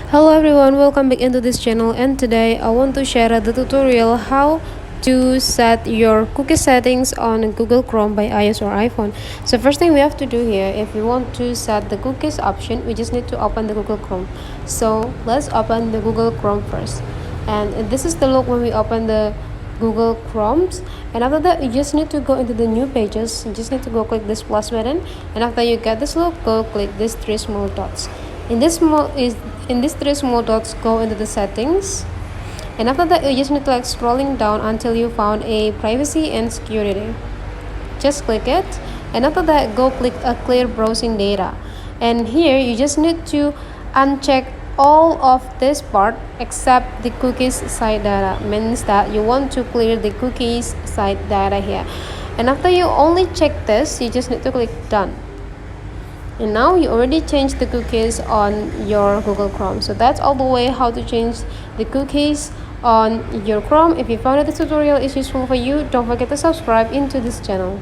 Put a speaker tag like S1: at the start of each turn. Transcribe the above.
S1: Hello everyone, welcome back into this channel, and today I want to share the tutorial how to set your cookie settings on Google Chrome by iOS or iPhone. So first thing we have to do here, if we want to set the cookies option, we just need to open the Google Chrome. So let's open the Google Chrome first, and this is the look when we open the Google Chromes. And after that, you just need to go into the new pages. You just need to go click this plus button, and after you get this look, go click these three small dots. In these three small dots, go into the settings, and after that you just need to scrolling down until you found a privacy and security. Just click it, and after that go click a clear browsing data, and here you just need to uncheck all of this part except the cookies site data. Means that you want to clear the cookies site data here, and after you only check this, you just need to click done. And now you already changed the cookies on your Google Chrome. So that's all the way how to change the cookies on your Chrome. If you found this tutorial is useful for you, don't forget to subscribe into this channel.